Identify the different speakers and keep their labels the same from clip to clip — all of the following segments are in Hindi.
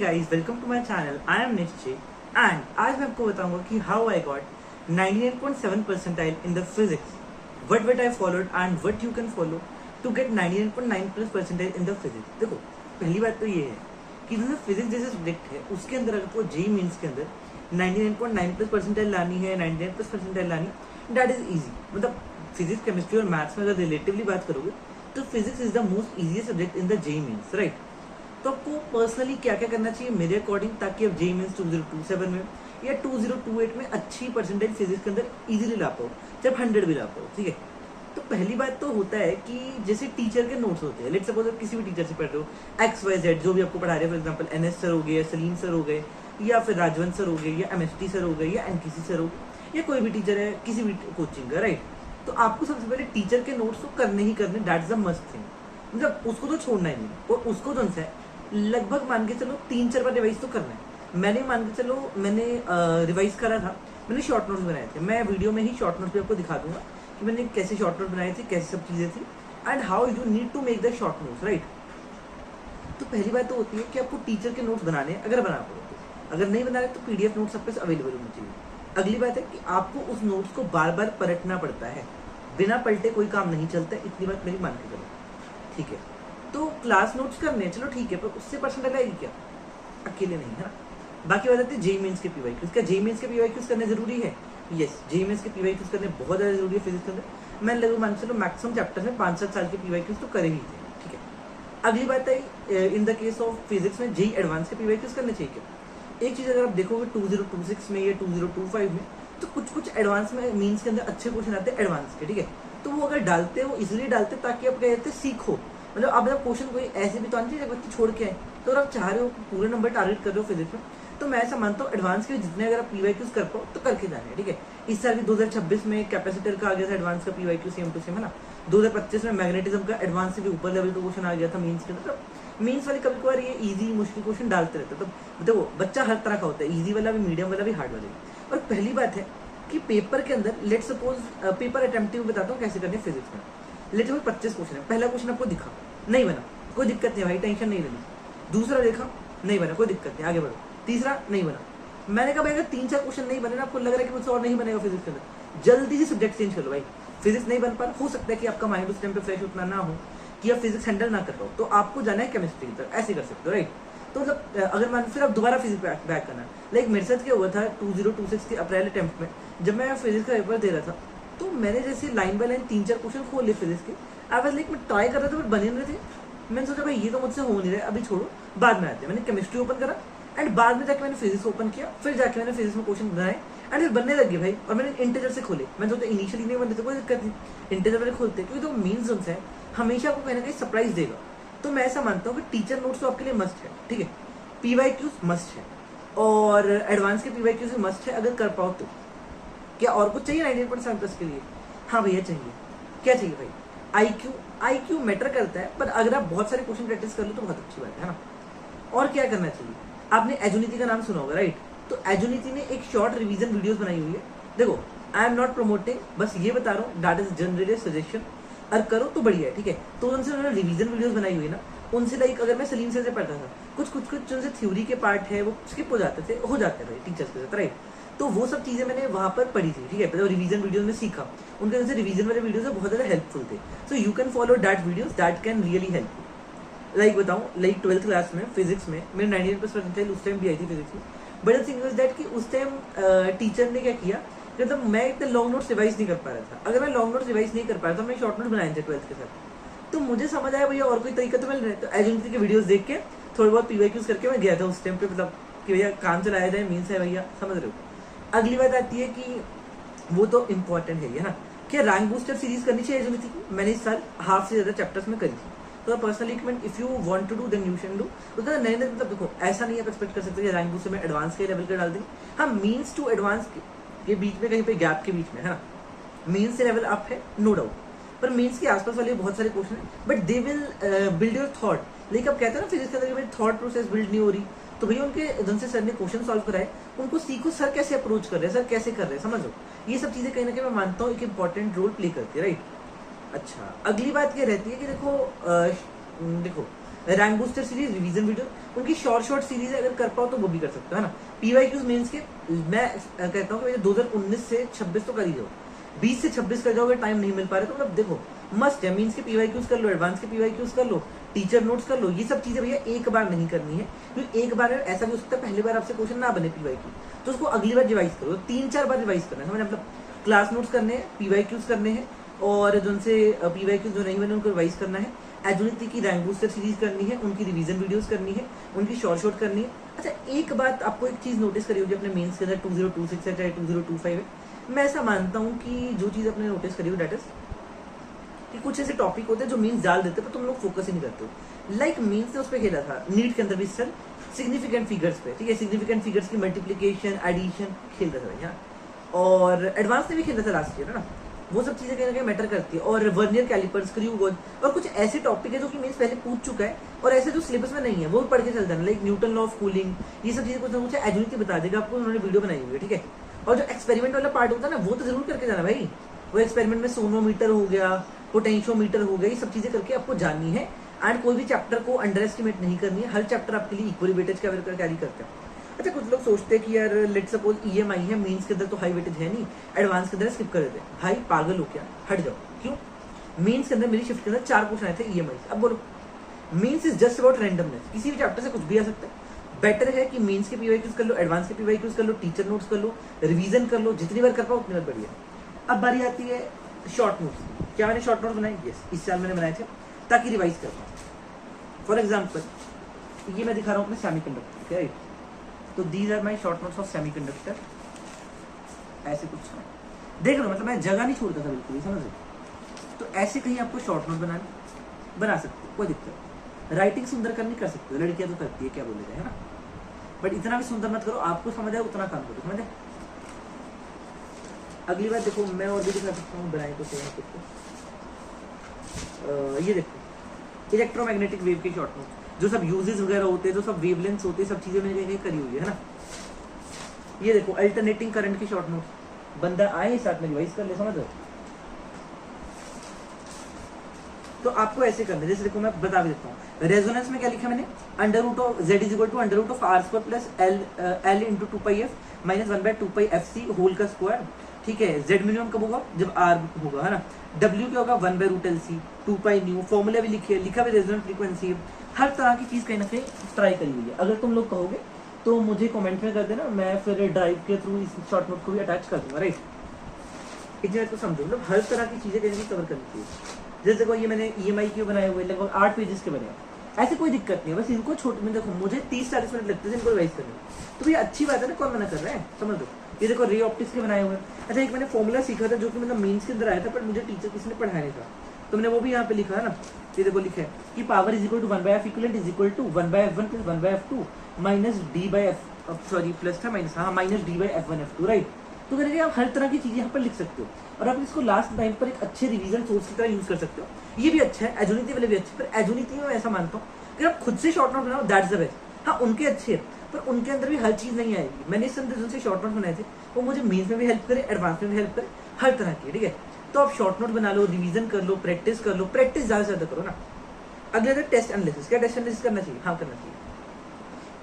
Speaker 1: Guys, welcome to my channel. I am Nishchay and आज मैं आपको बताऊंगा कि how I got 99.7 percentile in the physics, what I followed and what you can follow to get 99.9 plus percentile in the physics. देखो, पहली बात तो ये है कि जो फिजिक्स जैसे सब्जेक्ट है उसके अंदर अगर आपको जेईई मेंस के अंदर 99.9 प्लस परसेंटाइल लानी है, 99 प्लस परसेंटाइल लानी, दैट इज इजी। मतलब फिजिक्स, केमिस्ट्री और मैथ्स में अगर रिलेटिवली बात करोगे तो physics is the most easiest subject in the JEE mains, right. तो आपको पर्सनली क्या क्या करना चाहिए मेरे अकॉर्डिंग, ताकि आप जेईई मेंस 2027 में या 2028 में अच्छी परसेंटेज फिजिक्स के अंदर इजीली ला पाओ, जब 100 भी ला पाओ, ठीक है। तो पहली बात तो होता है कि जैसे टीचर के नोट्स होते हैं, लेट्स सपोज आप किसी भी टीचर से पढ़ रहे हो, XYZ जो भी आपको पढ़ा रहे हैं, फॉर एग्जांपल NS सर हो गए या सलीम सर हो गए या फिर राजवंत सर हो गए या MST सर हो गए या NKC सर हो गए या कोई भी टीचर है किसी भी कोचिंग का, राइट। तो आपको सबसे पहले टीचर के नोट्स तो करने ही करने, दैट्स द मस्ट थिंग। मतलब उसको तो छोड़ना ही नहीं, और उसको जो है लगभग मान के चलो 3-4 बार रिवाइज तो करना है। मैंने मान के चलो मैंने रिवाइज करा था, मैंने शॉर्ट नोट्स बनाए थे। मैं वीडियो में ही शॉर्ट नोट्स भी आपको दिखा दूंगा कि मैंने कैसे शॉर्ट नोट्स बनाए थे, कैसी सब चीजें थी and how you need to make the short notes, right. तो पहली बात तो होती है कि आपको टीचर के नोट्स बनाने हैं, अगर बना पाओ तो। अगर नहीं बना रहे तो PDF नोट्स आपके अवेलेबल होने चाहिए। अगली बात है कि आपको उस नोट्स को बार बार पलटना पड़ता है, बिना पलटे कोई काम नहीं चलता, इतनी बात मेरी मान के चलो, ठीक है। तो क्लास नोट्स करने हैं, चलो ठीक है, पर उससे परसेंटेज आएगी क्या? अकेले नहीं, है ना। बाकी बात आती है जेईई मेंस के PYQs। क्या जेईई मेंस के PYQs करने जरूरी है? यस, जेईई मेंस के PYQs करने बहुत ज्यादा जरूरी है फिजिक्स के अंदर। मैं लगभग मान चलो मैक्सिमम चैप्टर में 5-7 साल के PYQs तो करे ही थे, ठीक है। अगली बात है in the case of physics में जेईई एडवांस के PYQs करने चाहिए क्या? एक चीज अगर आप देखोगे 2026 में या 2025 में, तो कुछ एडवांस में मीन्स के अंदर अच्छे क्वेश्चन आते हैं एडवांस के, ठीक है। तो वो अगर डालते हो इसलिए डालते ताकि आप कहते हैं सीखो। मतलब अब जब क्वेश्चन कोई ऐसे भी तो आनी चाहिए बच्चे छोड़ के आए, तो अगर आप चाह रहे हो पूरे नंबर टारगेट कर रहे हो फिजिक्स में, तो मैं ऐसा मानता हूँ एडवांस के जितने अगर आप PYQs कर पाओ तो करके जाने हैं, ठीक है। इस साल भी 2026 में कैपेसिटर का आ गया था एडवांस का PYQ सेम टू सेम, है ना। 2025 में मैग्नेटिज्म का एडवांस से भी ऊपर लेवल का क्वेश्चन आ गया था मीन्स के अंदर। मीन्स वाले कभी कभार ये इजी मुश्किल क्वेश्चन डालते रहते, तो देखो बच्चा हर तरह का होता है, इजी वाला भी, मीडियम वाला भी, हार्ड वाला भी। और पहली बात है कि पेपर के अंदर लेट सपोज पेपर अटेम्प्टिव बताता हूँ कैसे करने फिजिक्स में। लेट सपोज 25 क्वेश्चन है, पहला क्वेश्चन आपको दिखा, नहीं बना, कोई दिक्कत नहीं भाई, टेंशन नहीं लेनी। दूसरा देखा, नहीं बना, कोई दिक्कत नहीं, आगे बढ़ो। तीसरा नहीं बना, मैंने कहा भाई अगर 3-4 क्वेश्चन नहीं बने ना, आपको लग रहा है कि मुझसे और नहीं बनेगा फिजिक्स के अंदर, जल्दी से सब्जेक्ट चेंज कर लो भाई। फिजिक्स नहीं बन पा रहा, हो सकता है कि आपका माइंड उस टाइम पे फ्रेश उतना ना हो कि आप फिजिक्स हैंडल ना कर पाओ, तो आपको जाना है केमिस्ट्री की तरफ, ऐसे कर सकते हो, राइट। तो मतलब अगर मान फिर आप दोबारा फिजिक्स बैक करना, लाइक मेरे साथ क्या हुआ था 2026 के अप्रैल अटेम्प्ट में, जब मैं फिजिक्स का पेपर दे रहा था, तो मैंने जैसे लाइन बाय लाइन 3-4 क्वेश्चन खोल लिए फिजिक्स के। आई वाज लाइक, मैं ट्राई कर रहा था बट बने नहीं थे। मैंने सोचा भाई ये तो मुझसे हो नहीं रहा, अभी छोड़ो, बाद में आते हैं। मैंने केमिस्ट्री ओपन करा एंड बाद में जाके मैंने फिजिक्स ओपन किया, फिर जाके मैंने फिजिक्स में क्वेश्चन बनाए एंड फिर बनने लगे भाई। और मैंने इंटीजर से खोले, मैंने सोचा इनिशियली नहीं बनते तो कोई दिक्कत नहीं, इंटीजर मैंने खोलते, क्योंकि तो मेन जोन्स है हमेशा आपको कहीं ना कहीं सरप्राइज देगा। तो मैं ऐसा मानता हूँ कि टीचर नोट्स तो आपके लिए मस्ट है, ठीक है। PYQs मस्ट है और एडवांस के PYQs भी मस्ट है, अगर कर पाओ तो। क्या और कुछ चाहिए 98% प्लस के लिए? हाँ भैया चाहिए। क्या चाहिए भाई? IQ मैटर करता है, पर अगर आप बहुत सारे क्वेश्चन प्रैक्टिस कर लो तो बहुत अच्छी बात है ना। और क्या करना चाहिए? आपने एजुनीति का नाम सुना होगा, राइट। तो एजुनीति ने एक शॉर्ट रिवीजन वीडियोस बनाई हुई है। देखो, आई एम नॉट प्रमोटिंग, बस ये बता रहा हूँ, दैट इज जनरली सजेशन, और करो तो बढ़िया है, ठीक है। तो उनसे उन्होंने रिवीजन वीडियोस बनाई हुई है ना, उनसे लाइक अगर मैं सलीम सर से पढ़ता था, कुछ जो थ्योरी के पार्ट है वो स्किप हो जाते थे टीचर्स के साथ, राइट। तो वो सब चीजें मैंने वहां पर पढ़ी थी, ठीक है, तो रिवीजन वीडियोस में सीखा। उनके जैसे रिवीजन वाले वीडियोस बहुत ज्यादा हेल्पफुल थे। So you can follow that videos, that can really help. Like बताऊं, लाइक 12th क्लास में फिजिक्स में मेरे 98% उस टाइम भी आई थी फिजिक्स में। But the thing is that कि उस टाइम टीचर ने क्या किया, मतलब मैं इतने लॉन्ग नोट्स रिवाइज नहीं कर पा रहा था। अगर मैं लॉन्ग नोट्स रिवाइज नहीं कर पा रहा था, मैं शॉर्ट नोट्स बनाए थे 12th के साथ। तो मुझे समझ आया भैया और कोई तरीका तो मिल रहा है, तो एजेंसी के वीडियोस देख के थोड़े बहुत PYQs करके मैं गया था उस टाइम पे, मतलब कि भैया काम चलाया जाए, मीन्स है भैया, समझ रहे हो। अगली बात आती है कि वो तो इम्पोर्टेंट है ना, क्या रैंक बूस्टर सीरीज करनी चाहिए एजेंसी की? मैंने इस साल हाफ से ज्यादा चैप्टर्स में करी थी। तो personally recommend, if you want to do then you can do. तो नए नए, मतलब देखो ऐसा नहीं आप एक्सपेक्ट कर सकते रैंक बूस्टर में एडवांस के लेवल का डाल देंगे। हाँ, मीन्स टू एडवांस के बीच में, कहीं पे गैप के बीच में, है ना। मीन्स से लेवल अप है, नो डाउट, पर मीन्स के आसपास वाले बहुत सारे क्वेश्चन है, but they will build your thought. Like आप कहते हैं ना फिजिक्स के अंदर मेरी थॉट प्रोसेस बिल्ड नहीं हो रही, तो भैया उनके ढंग से सर ने क्वेश्चन सॉल्व कराए, उनको सीखो सर कैसे अप्रोच कर रहे हैं, सर कैसे कर रहे हैं, समझो। ये सब चीजें कहीं ना कहीं मैं मानता हूँ एक इंपॉर्टेंट रोल प्ले करती है, राइट। अच्छा, अगली बात ये रहती है कि देखो rank booster series, revision video, उनकी शॉर्ट सीरीज अगर कर पाओ तो वो भी कर सकते हो, है ना। पीवाईक्यूज मेंस के मैं कहता हूँ कि 2019 से 26 तो कर ही जाओ, 20 से 26 कर जाओगे, टाइम नहीं मिल पा रहा तो मतलब देखो मस्ट है, मीन्स के पीवाईक्यूज कर लो, एडवांस के पीवाईक्यूज कर लो, टीचर नोट्स कर लो, ये सब चीजें भैया एक बार नहीं करनी है, क्योंकि एक बार ऐसा भी हो सकता है पहली बार आपसे क्वेश्चन ना बने पीवाईक्यू, तो उसको अगली बार रिवाइज करो, 3-4 बार रिवाइज करना है, समझ, मतलब क्लास नोट्स करने हैं, पीवाईक्यूज करने हैं, और जो उनसे पीवाईक्यूज जो नहीं बने उनको रिवाइज करना है, एजुनिटी की रैंक बूस्टर सीरीज करनी है, उनकी रिवीजन वीडियोस करनी है, उनकी शॉर्ट करनी है। अच्छा, एक बात आपको एक चीज नोटिस करी होगी अपने मेंस के अंदर 2026 है चाहे 2025 है, मैं ऐसा मानता हूँ कि जो चीज आपने नोटिस करी हो डेट इज कि कुछ ऐसे टॉपिक होते हैं जो मीन्स डाल देते हैं पर तुम लोग फोकस ही नहीं करते हो। लाइक मीन्स ने उस पर खेला था नीट के अंदर भी सर सिग्निफिकेंट फिगर्स पे, ठीक है, सिग्निफिकेंट फिगर्स की मल्टीप्लीकेशन एडिशन खेल रहा था भैया, और एडवांस ने भी खेला था लास्ट ईयर, है ना। वो सब चीजें कहीं ना कहीं मैटर करती है, और वर्नियर कैलिपर्स, स्क्रू गोज, और कुछ ऐसे टॉपिक है जो कि मीन्स पहले पूछ चुका है और ऐसे जो सिलेबस में नहीं है वो पढ़ के चल जाना, like Newton law of cooling, ये सब चीजें कुछ ना कुछ एजुनिटी बता देगा आपको, उन्होंने वीडियो बनाई हुई है, ठीक है। और जो एक्सपेरिमेंट वाला पार्ट होता है ना वो तो जरूर करके जाना भाई, वो एक्सपेरिमेंट में सोनोमीटर हो गया, पोटेंशियोमीटर हो गया, ये सब चीजें करके आपको जाननी है, एंड कोई भी चैप्टर को अंडर एस्टिमेट नहीं करनी है, हर चैप्टर आपके लिए इक्वली वेटेज कैरी करते हैं। अच्छा, कुछ लोग सोचते हैं कि यार लेट सपोज ईएमआई है, मेंस के अंदर तो हाई वेटेज है नहीं, एडवांस के अंदर स्किप कर देते हैं, भाई पागल हो क्या, हट जाओ। क्यों? मेंस के अंदर मेरी शिफ्ट के अंदर 4 क्वेश्चन आए थे ईएमआई। अब बोलो, mains is just about randomness, किसी भी चैप्टर से कुछ भी आ सकता है। बेटर है कि मेंस के पीवाईक्यूज कर लो, एडवांस के पीवाईक्यूज कर लो, टीचर नोट्स कर लो, रिवीजन कर लो, जितनी बार कर पाओ उतनी बार बढ़िया। अब बारी आती है शॉर्ट नोट्स। क्या मैंने शॉर्ट नोट्स बनाए? यस, इस साल मैंने बनाए थे ताकि रिवाइज कर पाऊँ। फॉर एग्जाम्पल ये मैं दिखा रहा हूँ अपने सेमीकंडक्टर, राइट, तो these are my short notes of semiconductor, ऐसे कुछ देख लो, मतलब मैं जगह नहीं छोड़ता था बिल्कुल ही, समझ लो। तो ऐसे कहीं आपको शॉर्ट नोट बना सकते हो, कोई दिक्कत। राइटिंग सुंदर करनी कर सकते हो, लड़कियां तो करती है, क्या बोले जाए, है ना, बट इतना भी सुंदर मत करो, आपको समझ आए उतना काम करो, समझ आए। अगली बार देखो मैं और भी दिखा सकता हूँ, बनाए तो सही है कुछ। ये देखो इलेक्ट्रोमैग्नेटिक वेव के शॉर्ट नोट, जो सब यूजेस वगैरह होते हैं, जो सब वेवलेंथ्स होते हैं, सब चीजें मैंने कहीं करी हुई है ना। ये देखो अल्टरनेटिंग करंट की शॉर्ट नोट, बंदा आए साथ में रिवाइज कर ले, समझ लो। तो आपको ऐसे करना है, जैसे देखो मैं बता भी देता हूँ। रेजोनेंस में क्या लिखा मैंने, under root of z is equal to under root of r square plus l into 2πf minus 1/2πfc whole का स्क्वायर, ठीक है। z मिनिमम कब होगा? जब r होगा, है ना। w क्या होगा? 1/√LC 2π न्यू, फॉर्मूला भी लिखा भी रेजोनेंट फ्रीक्वेंसी, हर तरह की चीज कहीं ना कहीं ट्राई करी हुई है। अगर तुम लोग कहोगे तो मुझे कमेंट में कर देना, मैं फिर ड्राइव के थ्रू इस शॉर्ट नोट को भी अटैच कर दूंगा, राइट। इतना तो समझो, मतलब हर तरह की चीजें कहीं कवर करनी चाहिए। जैसे देखो ये मैंने ईएमआई के बनाए हुए लगभग 8 पेजेस के बने, ऐसे कोई दिक्कत नहीं है, बस इनको छोटे में देखो मुझे 30-40 मिनट लगते थे इनको रिवाइज करने, तो ये अच्छी बात है ना, कौन मना कर रहा है, समझ लो। ये देखो रे ऑप्टिक्स के बनाए हुए। अच्छा, एक मैंने फॉर्मूला सीखा था जो कि मतलब मेंस के अंदर आया था, पर मुझे टीचर किसी ने पढ़ाया नहीं था, तो मैंने वो भी यहाँ पे लिखा है ना। ये देखो लिखा है कि power is equal to 1/f equivalent is equal to 1/f1 plus 1/f2 minus d/f, sorry plus था माइनस, हाँ माइनस d/f1 f2, राइट। तो करेंगे आप हर तरह की चीजें यहाँ पर लिख सकते हो, और आप इसको लास्ट टाइम पर एक अच्छे रिवीजन सोर्स की तरह यूज कर सकते हो। ये भी अच्छा है, एजुनिटी वाले भी अच्छे, पर एजुनिटी में मैं ऐसा मानता हूँ कि आप खुद से शॉर्ट नोट बनाओ, दैट्स द बेस्ट। हाँ उनके अच्छे हैं, पर उनके अंदर भी हर चीज नहीं आएगी। मैंने इस अंदर जिनसे शॉर्ट नोट बनाए थे वो मुझे मेंस में भी हेल्प करे, एडवांस में भी हेल्प करे, हर तरह की, ठीक है। तो आप शॉर्ट नोट बना लो, रिवीजन कर लो, प्रैक्टिस कर लो, प्रैक्टिस ज्यादा से ज्यादा करो ना। अगले टेस्ट एनालिसिस, क्या टेस्ट एनालिसिस करना चाहिए? हाँ करना चाहिए।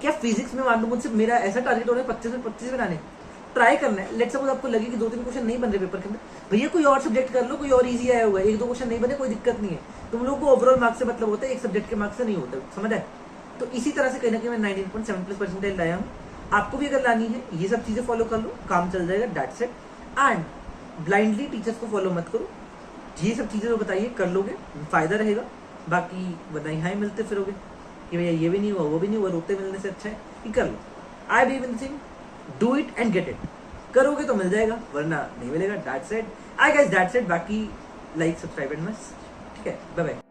Speaker 1: क्या फिजिक्स में मान लो मुझसे मेरा ऐसा टारगेट हो रहा है 25 में 25 बनाने, ट्राई करना है। लेट्स सपोज आपको लगे कि 2-3 क्वेश्चन नहीं बन रहे पेपर के अंदर, भैया कोई और सब्जेक्ट कर लो, कोई और इजी आया हुआ है, 1-2 क्वेश्चन नहीं बने कोई दिक्कत नहीं है। तुम लोगों को ओवरऑल मार्क्स से मतलब होता है, एक सब्जेक्ट के मार्क्स से नहीं होता, समझ आए। तो इसी तरह से कहीं ना कहीं मैं 19.7+ लाया हूँ। आपको भी अगर लानी है ये सब चीजें फॉलो कर लो, काम चल जाएगा, that's it. And blindly teachers को फॉलो मत करो, ये सब चीजें जो बताइए कर लोगे फायदा रहेगा। बाकी बताइए हाँ मिलते फिरोगे कि भैया ये भी नहीं हुआ वो भी नहीं हुआ, रोते मिलने से अच्छा है कि कर लो। I believe in thing, do it and get it. करोगे तो मिल जाएगा, वरना नहीं मिलेगा, that's it. I guys that's it. बाकी लाइक सब्सक्राइब एंड मस्ट, ठीक है, बाय बाय।